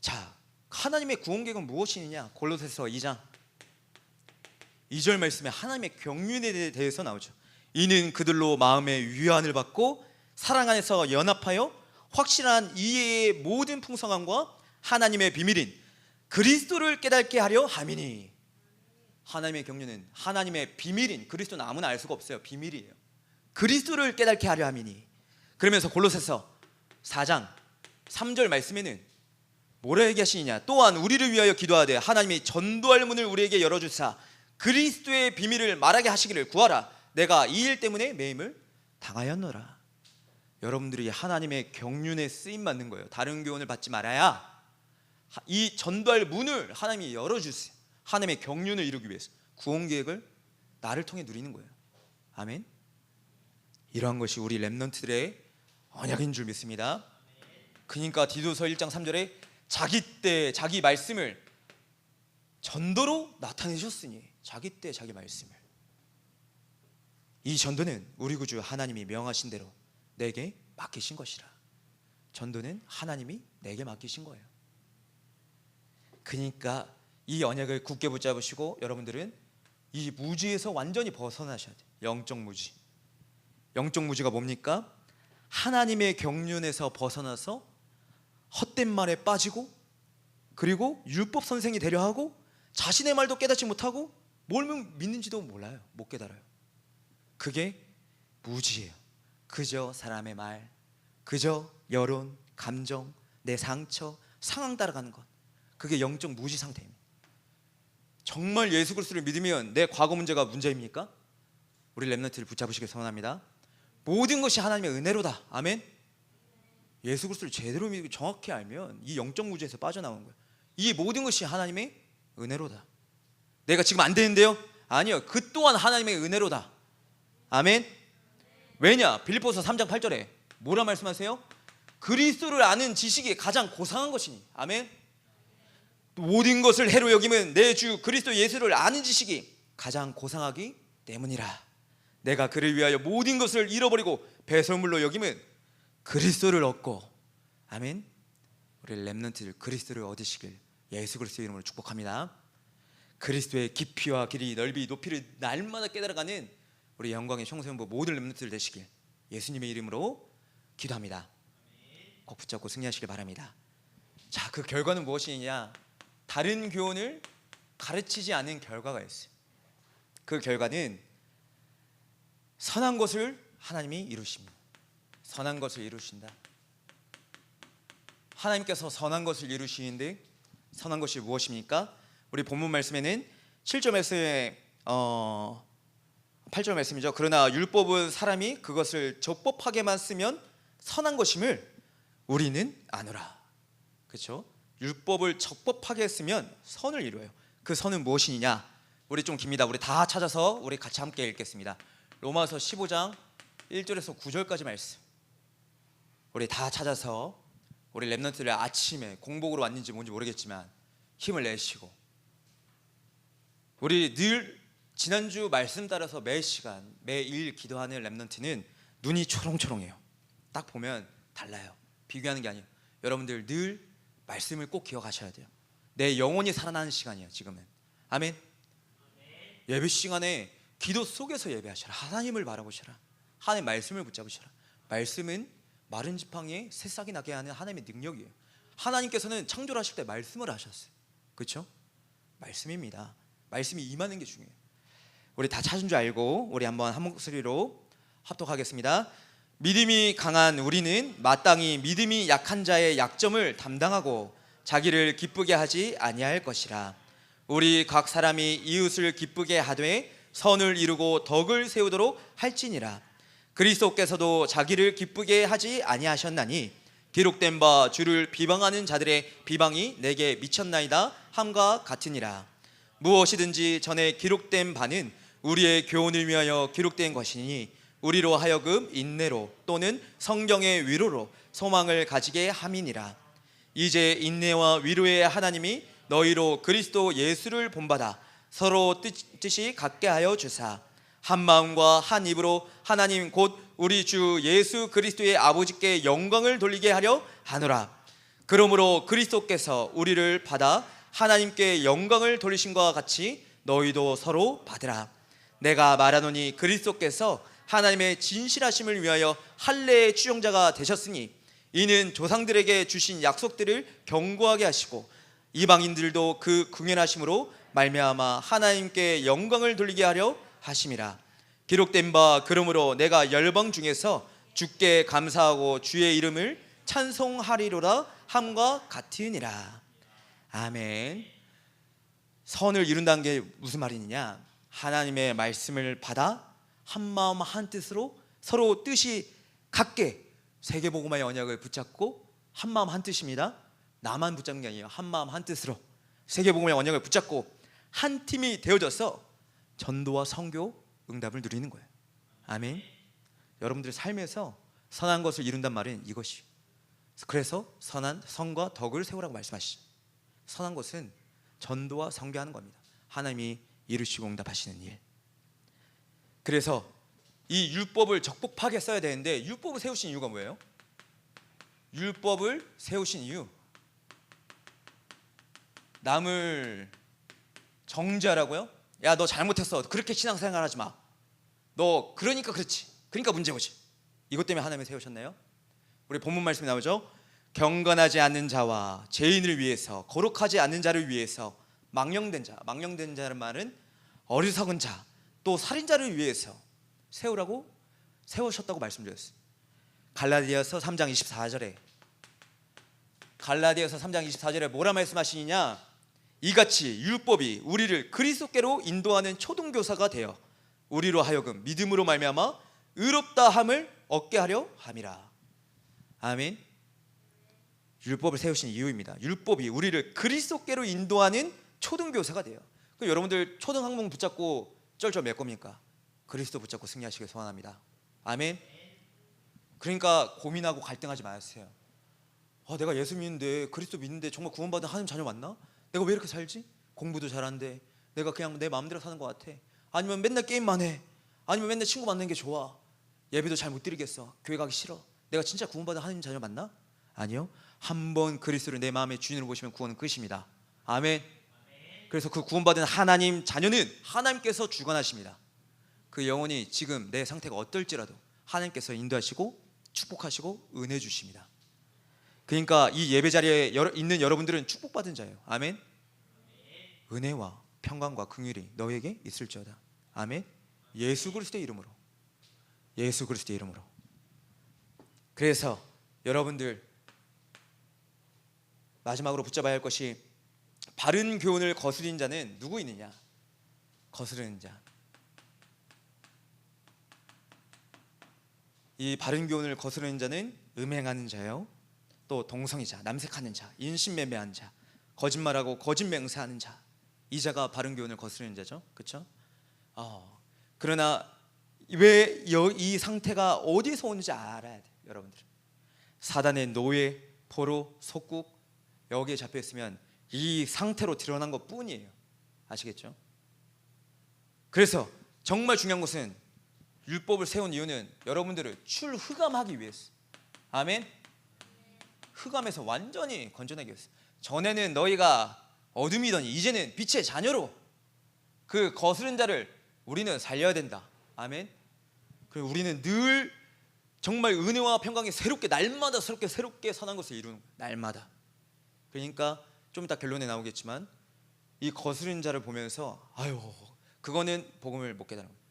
자, 하나님의 구원 계획은 무엇이냐? 골로새서 2장 2절 말씀에 하나님의 경륜에 대해서 나오죠. 이는 그들로 마음의 위안을 받고 사랑 안에서 연합하여 확실한 이해의 모든 풍성함과 하나님의 비밀인 그리스도를 깨닫게 하려 함이니. 하나님의 경륜은 하나님의 비밀인 그리스도는 아무나 알 수가 없어요. 비밀이에요. 그리스도를 깨닫게 하려 함이니. 그러면서 골로새서 4장 3절 말씀에는 뭐라 얘기하시느냐? 또한 우리를 위하여 기도하되 하나님이 전도할 문을 우리에게 열어주사 그리스도의 비밀을 말하게 하시기를 구하라. 내가 이 일 때문에 매임을 당하였노라. 여러분들이 하나님의 경륜에 쓰임 받는 거예요. 다른 교훈을 받지 말아야 이 전도할 문을 하나님이 열어주세요. 하나님의 경륜을 이루기 위해서 구원 계획을 나를 통해 누리는 거예요. 아멘. 이러한 것이 우리 렘넌트들의 언약인 줄 믿습니다. 그러니까 디도서 1장 3절에 자기 때 자기 말씀을 전도로 나타내셨으니, 자기 때 자기 말씀을. 이 전도는 우리 구주 하나님이 명하신 대로 내게 맡기신 것이라. 전도는 하나님이 내게 맡기신 거예요. 그러니까 이 언약을 굳게 붙잡으시고 여러분들은 이 무지에서 완전히 벗어나셔야 돼요. 영적 무지. 영적 무지가 뭡니까? 하나님의 경륜에서 벗어나서 헛된 말에 빠지고 그리고 율법 선생이 되려 하고 자신의 말도 깨닫지 못하고 뭘 믿는지도 몰라요. 못 깨달아요. 그게 무지예요. 그저 사람의 말, 그저 여론, 감정, 내 상처, 상황 따라가는 것, 그게 영적 무지 상태입니다. 정말 예수 그리스도를 믿으면 내 과거 문제가 문제입니까? 우리 렘넌트를 붙잡으시길 소원합니다. 모든 것이 하나님의 은혜로다. 아멘. 예수 그리스도를 제대로 믿고 정확히 알면 이 영적 무지에서 빠져나오는 거예요. 이 모든 것이 하나님의 은혜로다. 내가 지금 안 되는데요? 아니요, 그 또한 하나님의 은혜로다. 아멘. 왜냐? 빌립보서 3장 8절에 뭐라 말씀하세요? 그리스도를 아는 지식이 가장 고상한 것이니. 아멘. 모든 것을 해로 여김은 내 주 그리스도 예수를 아는 지식이 가장 고상하기 때문이라. 내가 그를 위하여 모든 것을 잃어버리고 배설물로 여김은 그리스도를 얻고. 아멘. 우리 렘넌트들 그리스도를 얻으시길 예수 그리스도 이름으로 축복합니다. 그리스도의 깊이와 길이, 넓이, 높이를 날마다 깨달아가는 우리 영광의 청소년부 모든 렘넌트들 되시길 예수님의 이름으로 기도합니다. 꼭 붙잡고 승리하시길 바랍니다. 자, 그 결과는 무엇이냐? 다른 교훈을 가르치지 않은 결과가 있어요. 그 결과는 선한 것을 하나님이 이루십니다. 선한 것을 이루신다. 하나님께서 선한 것을 이루시는데 선한 것이 무엇입니까? 우리 본문 말씀에는 7절 말씀에 8절 말씀이죠. 그러나 율법은 사람이 그것을 적법하게만 쓰면 선한 것임을 우리는 아노라. 그렇죠? 율법을 적법하게 쓰면 선을 이루어요. 그 선은 무엇이냐? 우리 좀 깁니다. 우리 다 찾아서 우리 같이 함께 읽겠습니다. 로마서 15장 1절에서 9절까지 말씀. 우리 다 찾아서 우리 렘넌트들 아침에 공복으로 왔는지 뭔지 모르겠지만 힘을 내시고, 우리 늘 지난주 말씀 따라서 매 시간 매일 기도하는 렘넌트는 눈이 초롱초롱해요. 딱 보면 달라요. 비교하는 게 아니에요. 여러분들 늘 말씀을 꼭 기억하셔야 돼요. 내 영혼이 살아나는 시간이에요. 지금은. 아멘. 예배 시간에 기도 속에서 예배하셔라. 하나님을 바라보셔라. 하나님의 말씀을 붙잡으셔라. 말씀은 마른 지팡이에 새싹이 나게 하는 하나님의 능력이에요. 하나님께서는 창조를 하실 때 말씀을 하셨어요. 그렇죠? 말씀입니다. 말씀이 임하는 게 중요해요. 우리 다 찾은 줄 알고 우리 한번 한 목소리로 합독하겠습니다. 믿음이 강한 우리는 마땅히 믿음이 약한 자의 약점을 담당하고 자기를 기쁘게 하지 아니할 것이라. 우리 각 사람이 이웃을 기쁘게 하되 선을 이루고 덕을 세우도록 할지니라. 그리스도께서도 자기를 기쁘게 하지 아니하셨나니 기록된 바 주를 비방하는 자들의 비방이 내게 미쳤나이다 함과 같으니라. 무엇이든지 전에 기록된 바는 우리의 교훈을 위하여 기록된 것이니 우리로 하여금 인내로 또는 성경의 위로로 소망을 가지게 함이니라. 이제 인내와 위로의 하나님이 너희로 그리스도 예수를 본받아 서로 뜻이 같게 하여 주사 한 마음과 한 입으로 하나님 곧 우리 주 예수 그리스도의 아버지께 영광을 돌리게 하려 하노라. 그러므로 그리스도께서 우리를 받아 하나님께 영광을 돌리신 것과 같이 너희도 서로 받으라. 내가 말하노니 그리스도께서 하나님의 진실하심을 위하여 할례의 추종자가 되셨으니 이는 조상들에게 주신 약속들을 견고하게 하시고 이방인들도 그 긍휼하심으로 말미암아 하나님께 영광을 돌리게 하려 하심이라. 기록된 바 그러므로 내가 열방 중에서 주께 감사하고 주의 이름을 찬송하리로라 함과 같으니라. 아멘. 선을 이룬다는 게 무슨 말이냐? 하나님의 말씀을 받아 한 마음 한 뜻으로 서로 뜻이 같게 세계복음화의 언약을 붙잡고 한 마음 한 뜻입니다. 나만 붙잡는 게 아니에요. 한 마음 한 뜻으로 세계복음화의 언약을 붙잡고 한 팀이 되어져서 전도와 선교 응답을 누리는 거예요. 아멘. 여러분들의 삶에서 선한 것을 이룬단 말은 이것이. 그래서 선한 성과 덕을 세우라고 말씀하시죠. 선한 것은 전도와 선교하는 겁니다. 하나님이 이루시고 응답하시는 일. 그래서 이 율법을 적법하게 써야 되는데 율법을 세우신 이유가 뭐예요? 율법을 세우신 이유, 남을 정죄하라고요? 야, 너 잘못했어. 그렇게 신앙생활 하지 마. 너 그러니까 그렇지. 그러니까 문제 오지. 이것 때문에 하나님이 세우셨나요? 우리 본문 말씀이 나오죠. 경건하지 않는 자와 죄인을 위해서, 거룩하지 않는 자를 위해서, 망령된 자라는 말은 어리석은 자, 또 살인자를 위해서 세우라고 세우셨다고 말씀드렸어요. 갈라디아서 3장 24절에 뭐라 말씀하시느냐? 이같이 율법이 우리를 그리스도께로 인도하는 초등교사가 되어 우리로 하여금 믿음으로 말미암아 의롭다함을 얻게 하려 함이라. 아멘. 율법을 세우신 이유입니다. 율법이 우리를 그리스도께로 인도하는 초등교사가 돼요. 그럼 여러분들 초등학문 붙잡고 쩔쩔 맬 겁니까? 그리스도 붙잡고 승리하시길 소원합니다. 아멘. 그러니까 고민하고 갈등하지 마세요. 내가 예수 믿는데, 그리스도 믿는데 정말 구원받은 하나님 자녀 맞나? 내가 왜 이렇게 살지? 공부도 잘하는데 내가 그냥 내 마음대로 사는 것 같아. 아니면 맨날 게임만 해. 아니면 맨날 친구 만나는 게 좋아. 예배도 잘 못 드리겠어. 교회 가기 싫어. 내가 진짜 구원받은 하나님 자녀 맞나? 아니요. 한번 그리스도를 내 마음의 주인으로 보시면 구원은 끝입니다. 아멘. 그래서 그 구원받은 하나님 자녀는 하나님께서 주관하십니다. 그 영혼이 지금 내 상태가 어떨지라도 하나님께서 인도하시고 축복하시고 은혜 주십니다. 그러니까 이 예배 자리에 있는 여러분들은 축복받은 자예요. 아멘. 은혜와 평강과 긍휼이 너에게 있을지어다. 아멘. 예수 그리스도의 이름으로. 예수 그리스도의 이름으로. 그래서 여러분들 마지막으로 붙잡아야 할 것이, 바른 교훈을 거스린 자는 누구 있느냐? 거스르는 자. 이 바른 교훈을 거스르는 자는 음행하는 자요, 또 동성애자, 남색하는 자, 인신매매하는 자, 거짓말하고 거짓 맹세하는 자, 이 자가 바른 교훈을 거스르는 자죠. 그렇죠? 그러나 왜 이 상태가 어디서 오는지 알아야 돼요. 여러분들, 사단의 노예, 포로, 속국, 여기에 잡혀 있으면 이 상태로 드러난 것 뿐이에요. 아시겠죠? 그래서 정말 중요한 것은, 율법을 세운 이유는 여러분들을 출흑암하기 위해서. 아멘. 흑암에서 완전히 건져내기 위해서. 전에는 너희가 어둠이더니 이제는 빛의 자녀로, 그 거스른 자를 우리는 살려야 된다. 아멘. 그리고 우리는 늘 정말 은혜와 평강이 새롭게, 날마다 새롭게 선한 것을 이루는 거예요. 날마다. 그러니까 좀 이따 결론에 나오겠지만, 이 거스른 자를 보면서 그거는 복음을 못 깨달은 거예요.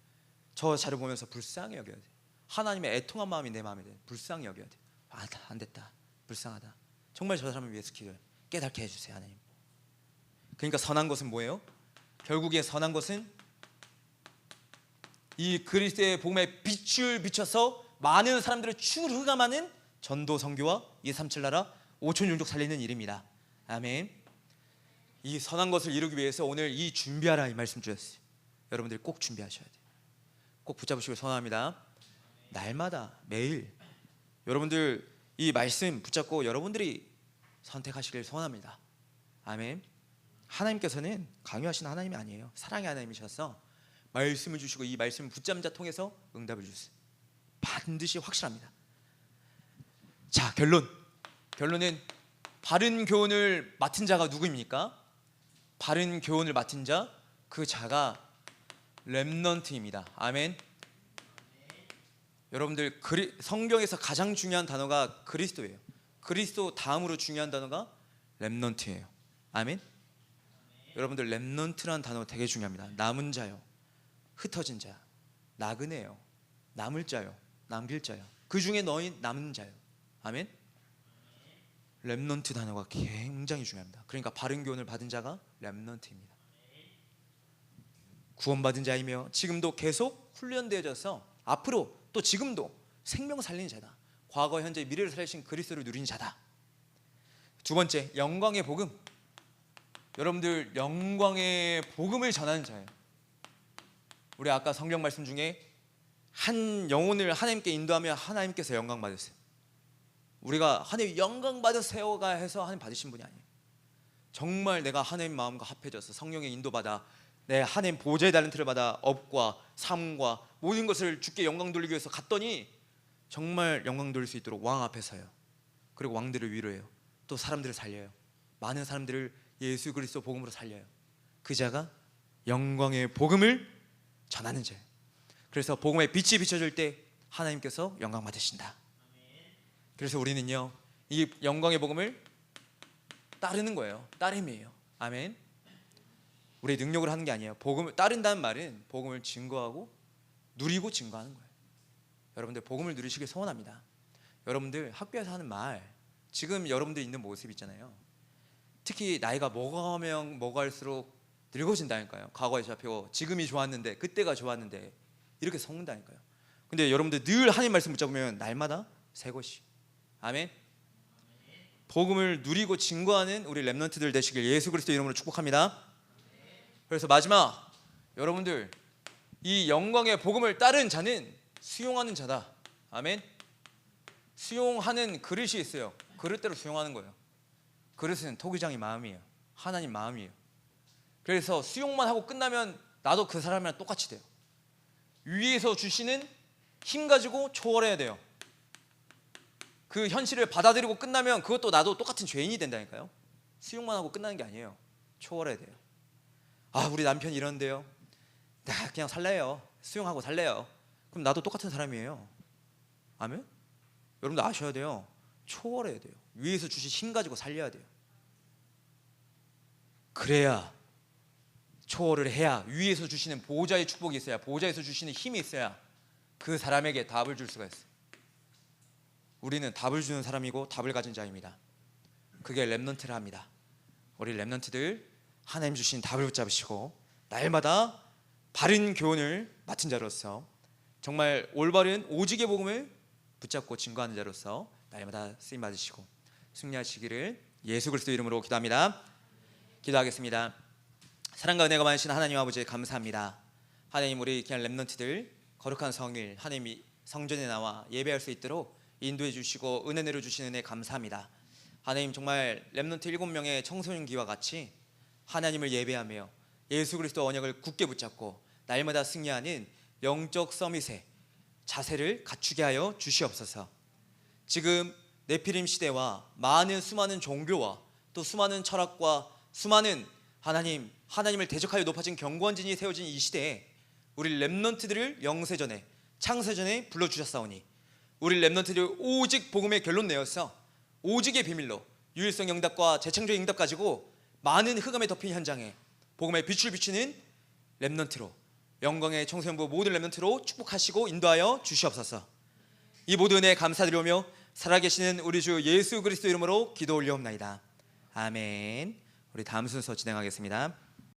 저 자를 보면서 불쌍히 여겨야 돼. 하나님의 애통한 마음이 내 마음에 돼. 불쌍히 여겨야 돼. 안 됐다. 불쌍하다. 정말 저 사람을 위해서 기도해. 깨닫게 해주세요, 하나님. 그러니까 선한 것은 뭐예요? 결국에 선한 것은 이 그리스도의 복음의 빛을 비춰서 많은 사람들을 출흑암하는 전도 선교와 237 나라 5천 종족 살리는 일입니다. 아멘. 이 선한 것을 이루기 위해서 오늘 이 준비하라, 이 말씀 주셨어요. 여러분들이 꼭 준비하셔야 돼요. 꼭 붙잡으시길 소원합니다. 날마다 매일 여러분들 이 말씀 붙잡고 여러분들이 선택하시길 소원합니다. 아멘. 하나님께서는 강요하시는 하나님이 아니에요. 사랑의 하나님이셔서 말씀을 주시고 이 말씀을 붙잡는 자 통해서 응답을 주세요. 반드시 확실합니다. 자, 결론은 바른 교훈을 맡은 자가 누구입니까? 바른 교훈을 맡은 자, 그 자가 렘넌트입니다. 아멘. 여러분들, 성경에서 가장 중요한 단어가 그리스도예요. 그리스도 다음으로 중요한 단어가 렘넌트예요. 아멘. 여러분들, 렘넌트라는 단어 되게 중요합니다. 남은 자요, 흩어진 자, 나그네요, 남을 자요, 남길 자요, 그 중에 너희 남은 자요. 아멘. 렘넌트 단어가 굉장히 중요합니다. 그러니까 바른 교훈을 받은 자가 렘넌트입니다. 구원받은 자이며 지금도 계속 훈련되어져서 앞으로 또 지금도 생명 살리는 자다. 과거, 현재, 미래를 살리신 그리스도를 누리는 자다. 두 번째, 영광의 복음. 여러분들, 영광의 복음을 전하는 자예요. 우리 아까 성경 말씀 중에 한 영혼을 하나님께 인도하며 하나님께서 영광 받으세요. 우리가 하나님 영광 받으세요가 해서 하나님 받으신 분이 아니에요. 정말 내가 하나님 마음과 합해져서 성령의 인도받아 내 하나님 보좌의 달란트를 받아 업과 삶과 모든 것을 주께 영광 돌리기 위해서 갔더니 정말 영광 돌릴 수 있도록 왕 앞에 서요. 그리고 왕들을 위로해요. 또 사람들을 살려요. 많은 사람들을 예수 그리스도 복음으로 살려요. 그 자가 영광의 복음을 전하는 자예요. 그래서 복음의 빛이 비춰질 때 하나님께서 영광 받으신다. 그래서 우리는요, 이 영광의 복음을 따르는 거예요. 따름이에요. 아멘. 우리의 능력을 하는 게 아니에요. 복음을 따른다는 말은 복음을 증거하고 누리고 증거하는 거예요. 여러분들 복음을 누리시길 소원합니다. 여러분들 학교에서 하는 말, 지금 여러분들 있는 모습 있잖아요. 특히 나이가 먹어가면 먹어갈수록 늙어진다니까요. 과거에 잡히고 지금이 좋았는데 그때가 좋았는데 이렇게 속는다니까요. 근데 여러분들 늘 하나님 말씀 붙잡으면 날마다 새 것이. 아멘. 복음을 누리고 증거하는 우리 렘넌트들 되시길 예수 그리스도 이름으로 축복합니다. 그래서 마지막, 여러분들 이 영광의 복음을 따른 자는 수용하는 자다. 아멘. 수용하는 그릇이 있어요. 그릇대로 수용하는 거예요. 그릇은 토기장의 마음이에요. 하나님 마음이에요. 그래서 수용만 하고 끝나면 나도 그 사람이랑 똑같이 돼요. 위에서 주시는 힘 가지고 초월해야 돼요. 그 현실을 받아들이고 끝나면 그것도 나도 똑같은 죄인이 된다니까요. 수용만 하고 끝나는 게 아니에요. 초월해야 돼요. 아, 우리 남편이 이런데요. 나 그냥 살래요. 수용하고 살래요. 그럼 나도 똑같은 사람이에요. 아멘? 여러분들 아셔야 돼요. 초월해야 돼요. 위에서 주신 힘 가지고 살려야 돼요. 그래야, 초월을 해야, 위에서 주시는 보호자의 축복이 있어야, 보호자에서 주시는 힘이 있어야 그 사람에게 답을 줄 수가 있어요. 우리는 답을 주는 사람이고 답을 가진 자입니다. 그게 렘넌트라 합니다. 우리 렘넌트들 하나님 주신 답을 붙잡으시고 날마다 바른 교훈을 맡은 자로서 정말 올바른 오직의 복음을 붙잡고 증거하는 자로서 날마다 쓰임 받으시고 승리하시기를 예수 그리스도 이름으로 기도합니다. 기도하겠습니다. 사랑과 은혜가 많으신 하나님 아버지 감사합니다. 하나님, 우리 그냥 렘넌트들 거룩한 성일 하나님이 성전에 나와 예배할 수 있도록 인도해 주시고 은혜 내려 주시는 은혜 감사합니다. 하나님, 정말 렘넌트 7명의 청소년기와 같이 하나님을 예배하며 예수 그리스도 언약을 굳게 붙잡고 날마다 승리하는 영적 서밋의 자세를 갖추게 하여 주시옵소서. 지금 네피림 시대와 많은 수많은 종교와 또 수많은 철학과 수많은 하나님을 대적하여 높아진 경건진이 세워진 이 시대에 우리 렘넌트들을 영세전에 창세전에 불러주셨사오니 우리 렘넌트들 오직 복음의 결론 내어서 오직의 비밀로 유일성 응답과 재창조의 응답 가지고 많은 흑암에 덮인 현장에 복음의 빛을 비추는 렘넌트로, 영광의 청소년부 모든 렘넌트로 축복하시고 인도하여 주시옵소서. 이 모든 은혜에 감사드리며 살아계시는 우리 주 예수 그리스도 이름으로 기도 올려옵나이다. 아멘. 우리 다음 순서 진행하겠습니다.